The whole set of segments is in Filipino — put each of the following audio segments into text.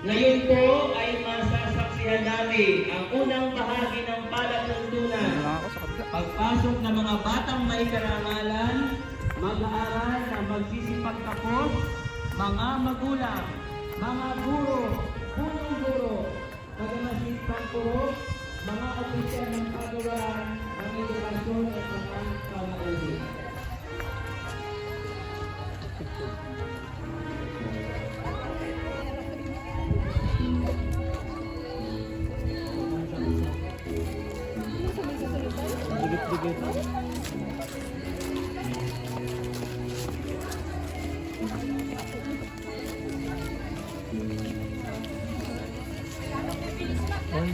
Ngayon po ay masasaksihan natin ang unang bahagi ng palatuntunan. Pagpasok ng mga batang may karangalan, mag-aaral na magsisipagtapos, mga magulang, mga guro, punong guro, magamasip pangpuro, mga opisyal ng pagawaran, ng edukasyon at mga pamauli.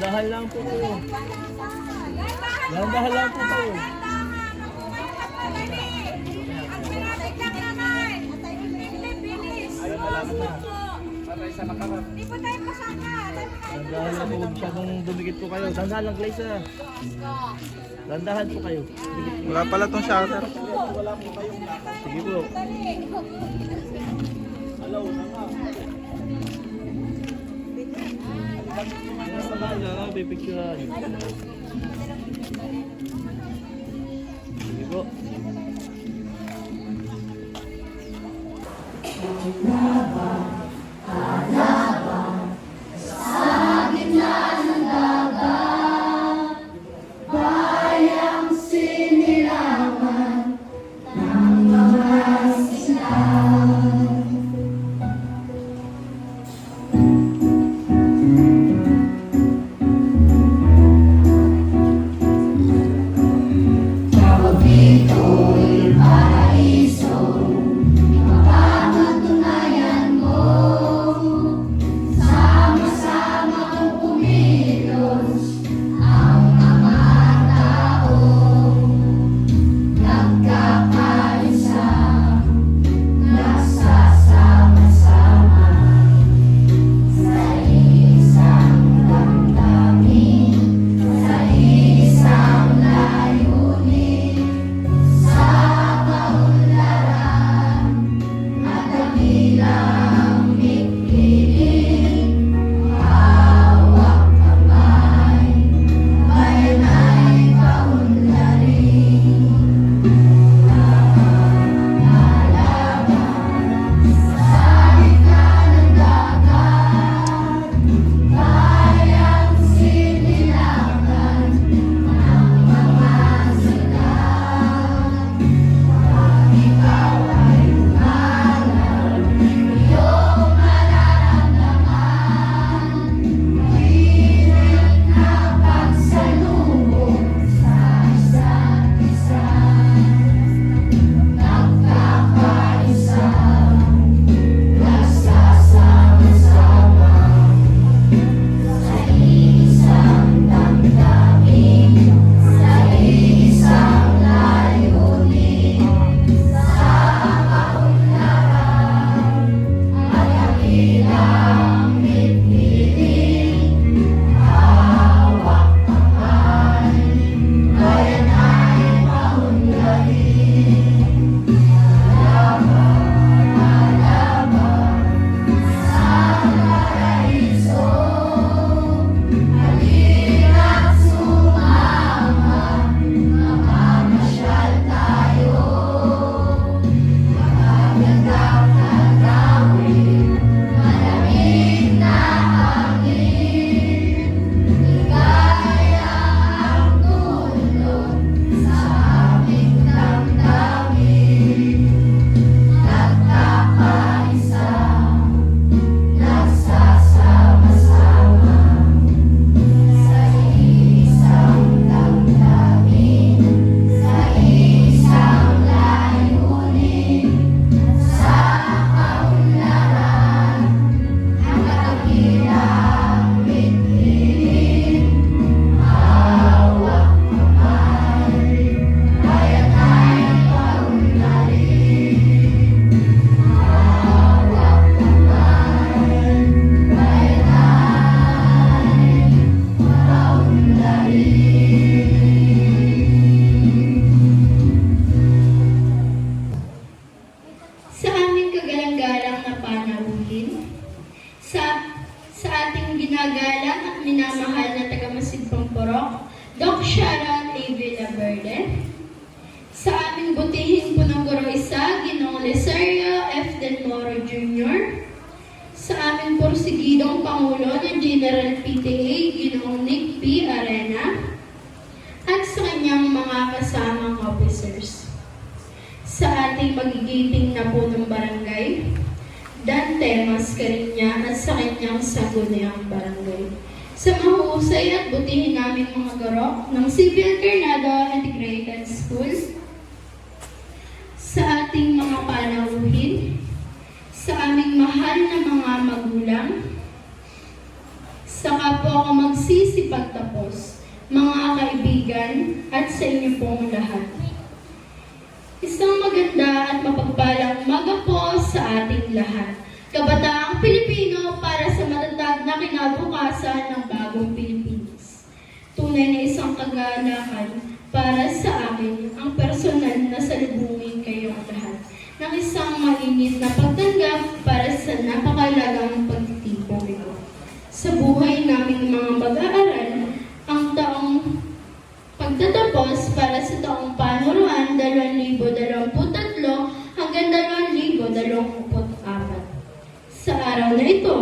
Dahan lang po kayo. Dahan lang po kayo. Hindi po tayo pasaka. Dahan lang po. Masyadong dumikit po kayo. Dahan lang, Glyza. Dahan po kayo. Wala pala tong shower. Sige po. Pipicturean. Sige po. sa ating ginagalang at minamahal na taga-Masid Pampurok, Doc Sharon A. Villaverde, sa aming butihin punong guro isa, Ginoong Licerio F. Del Moro Jr., sa aming porsigidong Pangulo ng General PTA, Ginoong Nick P. Arena, at sa kanyang mga kasamang officers. Sa ating magigiting na punong barangay, Dante Mascarinya at sa kanyang sagunayang barangay. Sa mahusay at butihin namin mga guro ng Civil Carnado Integrated School, sa ating mga panauhin, sa aming mahal na mga magulang, sa kapwa ko magsisipagtapos, mga kaibigan, at sa inyo pong lahat. Isang maganda at mapagpalang umaga po sa ating lahat. Kabataang Pilipino para sa matatag na kinabukasan ng bagong Pilipinas. Tunay na isang kagalakan para sa amin ang personal na salubungin kayong lahat ng isang mainit na pagtanggap para sa napakalagang pagtitipon ito. Sa buhay naming mga mag-aaral, ang taong pagtatapos para sa taong panuruan 2023 hanggang 2024. Sa araw na ito,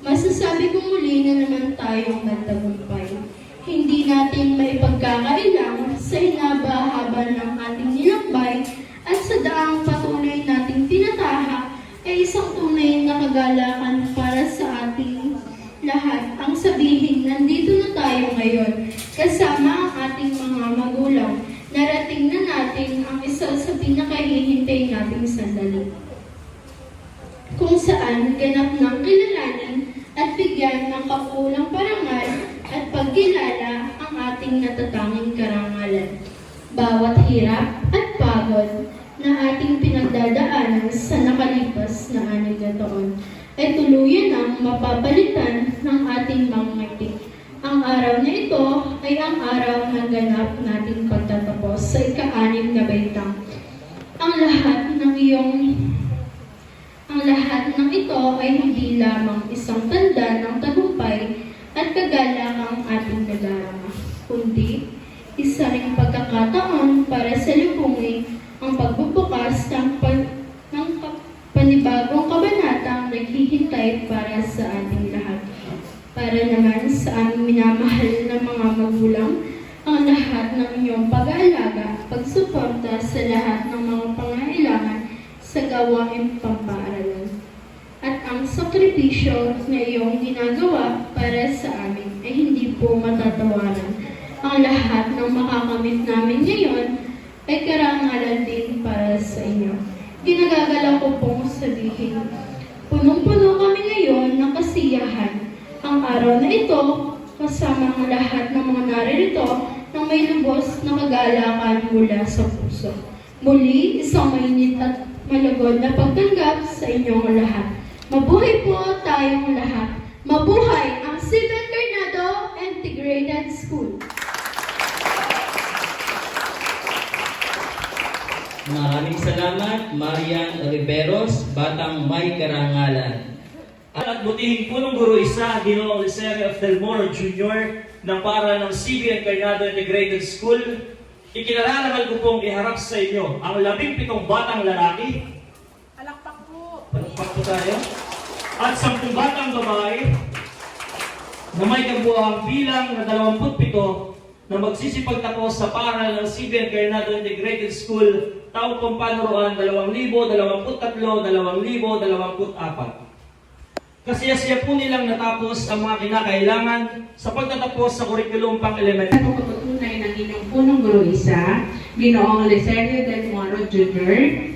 masasabi ko muli na naman tayong nagtagumpay. Hindi natin maipagkakailang sa hinaba-haba ng ating nilakbay at sa daang patuloy nating tinatahak ay isang tunay na kagalakan para sa ating lahat. Ang sabihin, nandito na tayo ngayon kasama ang ating mga magulang. Narating na natin ang isa sa pinakahihintay nating sandali, kung saan ganap ng kilalanin at bigyan ng kakulang parangal at pagkilala ang ating natatanging karangalan. Bawat hirap at pagod na ating pinagdadaanan sa nakalipas na 6 na taon ay tuluyan ang mapapalitan ng ating mga ngiti. Ang araw na ito ay ang araw ng ganap nating pagtatapos sa ika-6 na baitang. Ang lahat ng ito ay hindi lamang isang tanda ng tagumpay at kagalakang ating nadarama, kundi isa ring pagkakataon para salubungin ang pagbubukas ng panibagong kabanatang naghihintay para sa ating lahat. Para naman sa aming minamahal na mga magulang, ang lahat ng inyong pag-aalaga, pagsuporta sa lahat ng mga pangailangan sa gawaing pampaaralan. At ang sakripisyo na iyong ginagawa para sa amin ay hindi po matatawaran. Ang lahat ng makakamit namin ngayon ay karangalan din para sa inyo. Ginagagala ko pong sabihin, punong-puno kami ngayon ng kasiyahan. Ang araw na ito, kasama ang lahat ng mga naririto na may lubos na kagalakan mula sa puso. Muli, isang mainit at malugod na pagtanggap sa inyong lahat. Mabuhay po tayong lahat. Mabuhay ang Civil Carnado Integrated School. Maraming salamat, Marian Riveros, Batang May Karangalan. At butihing punong guro isa, Ginoong Licerio F. Del Moro Jr. ng para ng CBN Carnado Integrated School, ikinalalaman ko pong iharap sa inyo ang 17 batang lalaki. Palakpak po. Palakpak po tayo. At 10 batang babae na may kabuuang bilang na 27 na magsisipagtapos sa paral ng CBN Carnado Integrated School taong pampanuruan 2023-2024. Kasiyasiya po nilang natapos ang mga kinakailangan sa pagtatapos sa kurikulum pang-elementary. Ang pagpatunay ng inyong punong guro isa, Ginoong Licerio Del Moro Jr.,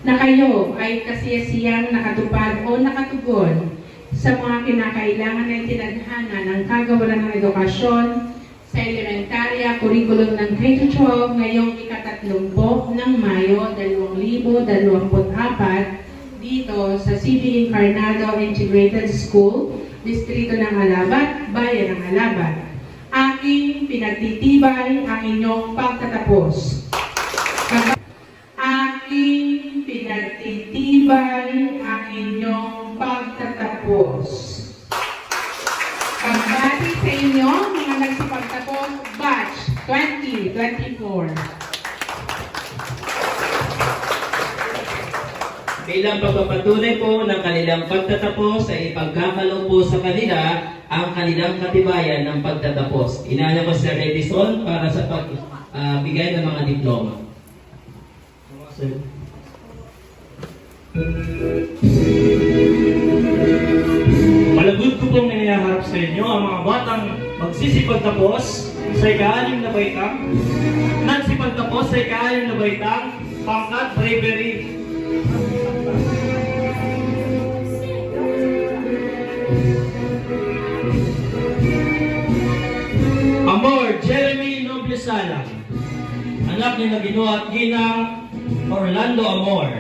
na kayo ay kasiyasiyang nakatupad o nakatugon sa mga kinakailangan na itinadhana ng kagawaran ng edukasyon sa elementarya, kurikulum ng K-12 ngayong ika-30 ng Mayo 2024 dito sa CBN Carnado Integrated School, Distrito ng Alabat, Bayan ng Alabat. Aking pinagtitibay ang inyong pagtatapos. Aking pinagtitibay ang inyong pagtatapos. inyo, mga nagsipagtapos, batch 2024. Bilang pagpapatunay po ng kanilang pagtatapos ay ipagkakaloob po sa kanila ang kanilang katibayan ng pagtatapos. Inaala ko si Edison para sa pagbigay ng mga diploma. Malagod ko pong inihaharap sa inyo ang mga batang magsisipagtapos sa ika-6 na baitang, nagsipagtapos sa ika-6 na baitang, pangkat bravery. Amor Jeremy Noblesala, anak ni na Ginoo at Ginang Orlando Amor.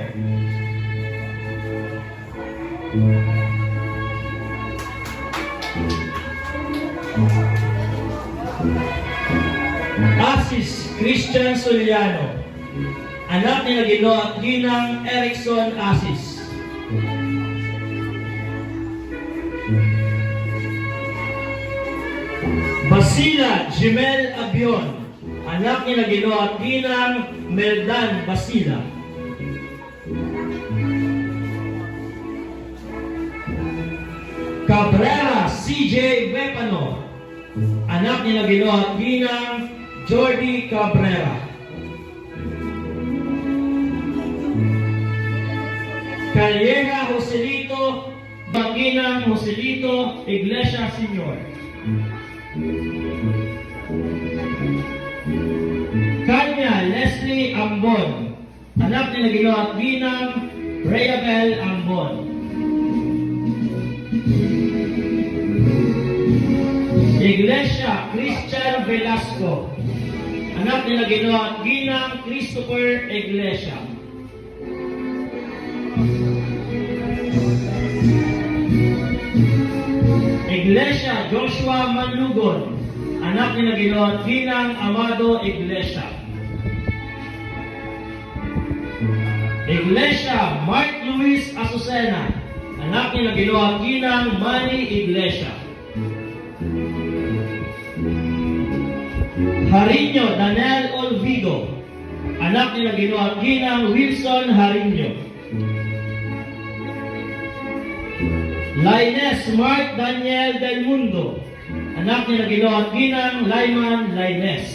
Asis Christian Soliano, anak ni na Ginoo at Ginang Erickson Asis. Basila Jimel Abion, anak ni na Ginoo at Ginang Meldan Basila. Cabrera CJ Bepano, anak ni na Ginoo at Ginang Jordi Cabrera. Calleja Joselito, Banginang Joselito, Iglesia Senior. Kanya Leslie Ambon, anak ni na Ginoo at Ginang Rayabel Ambon. Iglesia Christian Velasco, anak ni na Ginoo at Ginang Christopher Iglesia. Iglesia Joshua Manlugon, anak ni na Ginoo at Ginang Amado Iglesia. Iglesia Mark Luis Azucena, anak ni na Ginoo at Ginang Manny Iglesia. Harinyo Daniel Olvido, anak ni na Ginoo at Ginang Wilson Harinyo. Laines Mark Daniel Del Mundo, anak ni na Ginoo at Ginang Lyman Laines.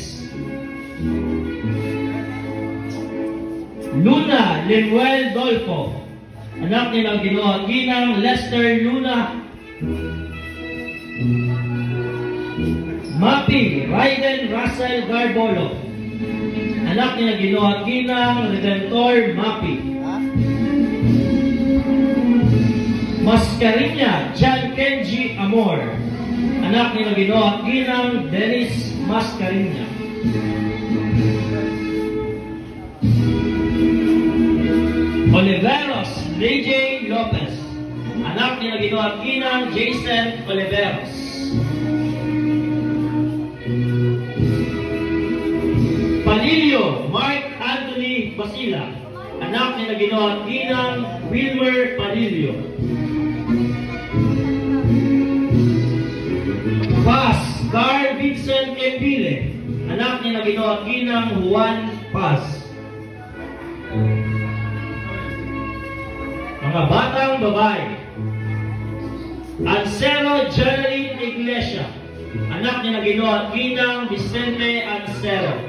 Luna Lemuel Dolfo, anak ni na Ginoo at Ginang Lester Luna. Mapi Raiden Russell Garbolo, anak ni na Ginoo at Ginang Redentor Mapi. Mascarinya John Kenji Amor, anak ni na Ginoo at Ginang Dennis Mascarinya. Oliveros DJ Lopez, anak ni na Ginoo at Ginang Jason Oliveros. Palilio Mark Anthony Basila, anak ni na Ginoo at Ginang Wilmer Palilio. Paz Carl Vincent Embile, anak ni na Ginoo at Ginang Juan Paz. Mga batang babae, Ansero Geraldine Iglesia, anak ni na Ginoo at Ginang Vicente Ansero.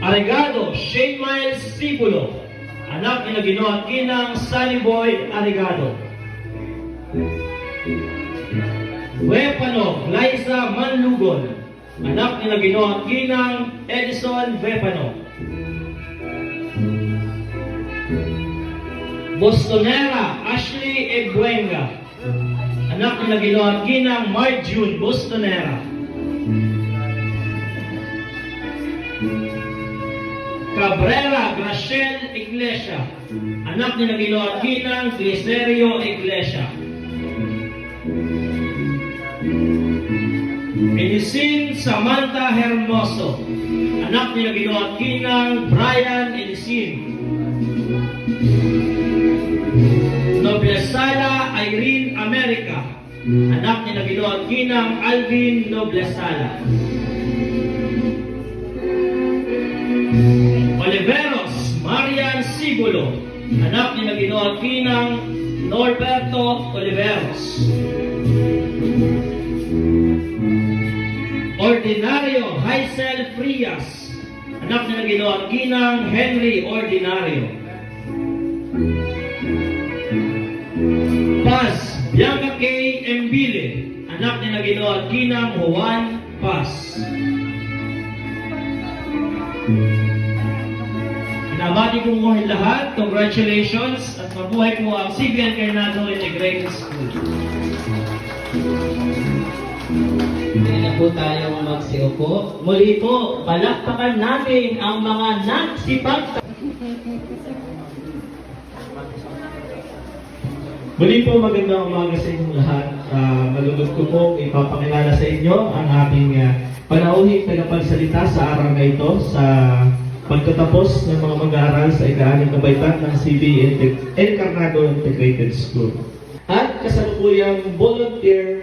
Arigado Shane Miles Sibulo, anak ni na Ginoo at Ginang Sunny Boy Arigado. Wepano Liza Manlugon, anak ni na Ginoo at Ginang Edison Wepano. Bostonera Ashley Ebuenga, anak ni na Ginoo at Ginang Marjune Bostonera. Cabrera Graciel Iglesia, anak ni na Ginoo at Ginang Glicerio Iglesia. Edisin Samantha Hermoso, anak ni na Ginoo at Ginang Brian Edisin. Noblesala Irene America, anak ni Nabiloang Ginang Alvin Noblesala. Oliveros Marian Sibulo, anak ni Nabiloang Ginang Norberto Oliveros. Ordinario Haisel Frias, anak ni Nabiloang Ginang Henry Ordinario. Paz Bianca K. Embile, anak ni Nabiloang Ginang Juan Paz. Pinabati ko mo lahat. Congratulations at mabuhay po ang CBN Carnado Integrated School. Hindi na po tayong magsiupo. Muli po, palakpakan natin ang mga nagsipag. Muli po magandang umaga sa inyong lahat. Malulog ko po ipapakilala sa inyo ang ating panauhing tagapagsalita sa araw na ito sa pagtatapos ng mga mag-aaral sa ika-6 na baitang ng CBN Carnado Integrated School. At kasalukuyang volunteer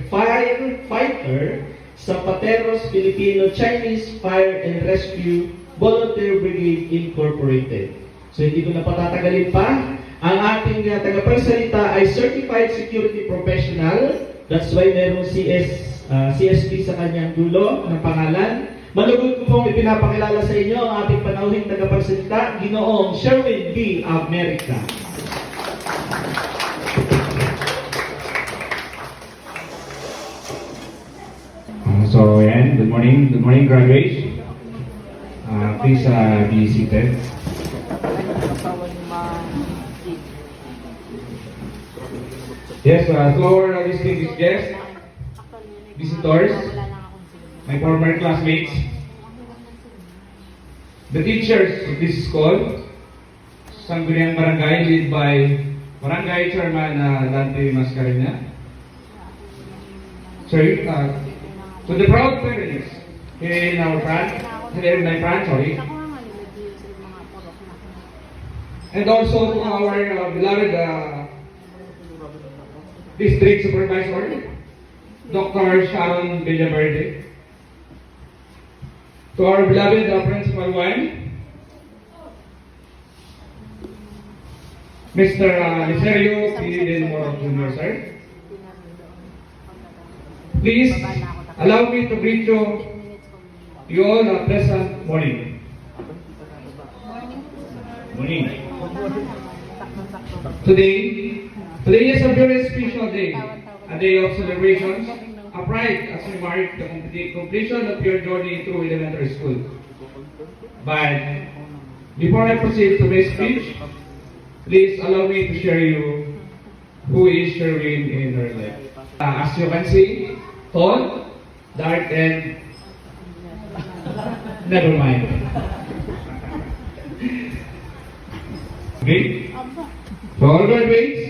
firefighter sa Pateros Filipino Chinese Fire and Rescue Volunteer Brigade Incorporated. So hindi ko na patatagalin pa. Ang ating tagapagsalita ay Certified Security Professional. That's why merong CSP sa kanyang dulo ng pangalan. Malugod ko pong ipinapakilala sa inyo ang ating panauhing tagapagsalita, Ginoong Sherwin B. America. So, yan, good morning graduates. Please be seated. Yes, to our distinguished guests, visitors, my former classmates, the teachers of this school, Sangguniang Barangay, led by Barangay Chairman Dante Mascarena. Sorry, to the proud parents here in our branch, and also to our beloved District Supervisor, Dr. Sharon Villaverde, to our beloved Principal 1, Mr. Licerio P. Del Moro Jr., sir. Please allow me to greet you all a pleasant morning. Morning. Today is a very special day, a day of celebrations, a pride as we mark the completion of your journey through elementary school. But before I proceed to my speech, please allow me to share you who is Sherwin in her life. As you can see, tall, dark, and never mind. Okay? So all graduates,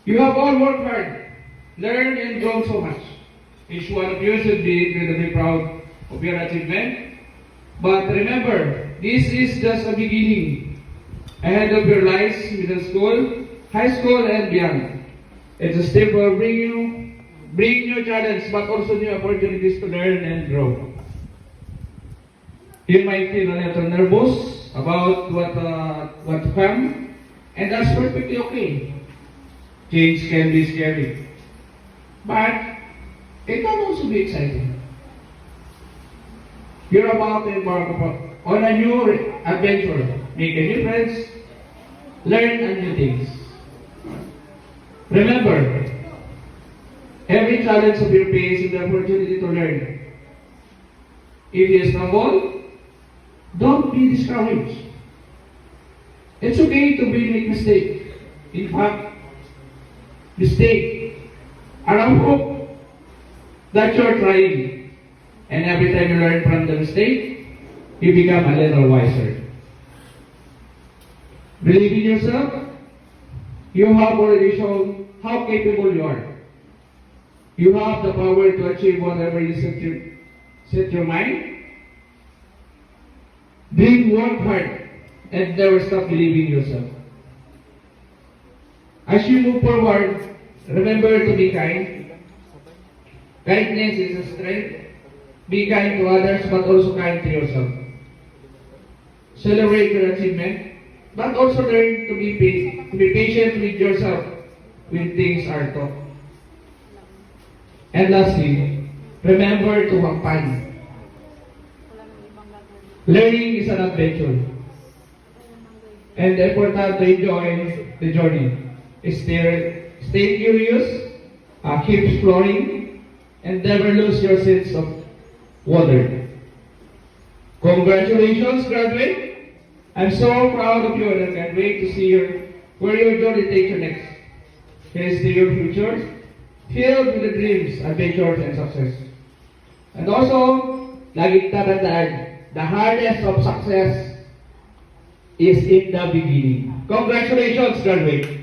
you have all worked hard, learned and grown so much. Each one of you should be incredibly proud of your achievement. But remember, this is just a beginning. Ahead of your lives, middle school, high school, and beyond. It's a step for bring new challenges, but also new opportunities to learn and grow. You might feel a little nervous about what to come, and that's perfectly okay. Change can be scary, but it can also be exciting. You're about to embark on a new adventure, make new friends, learn new things. Remember, every challenge of your pace is an opportunity to learn. If you stumble, don't be discouraged. It's okay to make mistakes. In fact, mistakes are a hope that you're trying. And every time you learn from the mistake, you become a little wiser. Believe in yourself. You have already shown how capable you are. You have the power to achieve whatever you set your mind. Then work hard and never stop believing in yourself. As you move forward, remember to be kind. Kindness is a strength. Be kind to others, but also kind to yourself. Celebrate your achievement, but also learn to be patient with yourself when things are tough. And lastly, remember to have fun. Learning is an adventure, and important to enjoy the journey. Stay curious, keep exploring, and never lose your sense of wonder. Congratulations, graduate! I'm so proud of you and I can't wait to see where your journey takes you next. Here's to your future, filled with the dreams, adventures, and success. And also, lagi tatandaan, the hardest of success is in the beginning. Congratulations, graduate!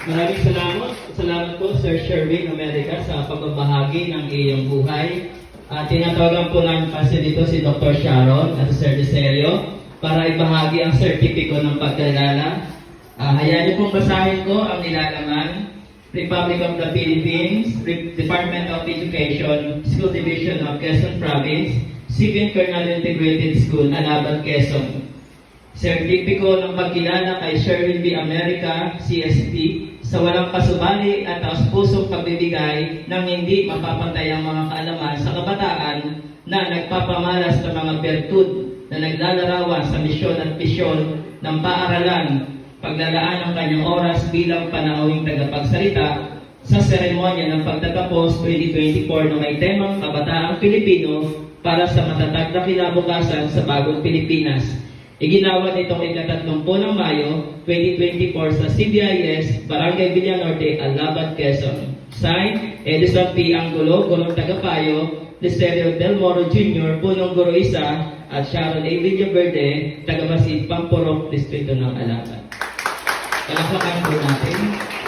Maraming salamat po Sir Sherwin America sa pagbabahagi ng iyong buhay. Tinatawagan po namin kasi dito si Dr. Sharon at Sir Deserio para ibahagi ang sertipiko ng pagkilala. Hayaan niyo pong basahin ko ang nilalaman. Republic of the Philippines, Department of Education, School Division of Quezon Province, Simeon Bernardo Integrated School, Alaban, Quezon. Sertipiko ng pagkilala kay Sherwin B. America, CST, sa walang pasubali at taos-pusong pagbibigay ng hindi mapapantay ang mga kaalaman sa kabataan na nagpapamalas ng mga bertud na naglalarawan sa misyon at misyon ng paaralan, paglalaan ng kanyang oras bilang panauhing tagapagsalita sa seremonya ng pagtatapos 2024 na may temang Kabataang Pilipino para sa matatag na kinabukasan sa bagong Pilipinas. Iginawa nitong ika-30 ng Mayo 2024 sa CBIS, Barangay Villanorte, Alaban, Quezon. Signed, Edison P. Angulo, Gulong Tagapayo, Listerio Del Moro Jr., Punong Guro Isa, at Sharon A. Villaverde, Tagamasid, Pampurok, Distrito ng Alaban. Palakpakan po natin.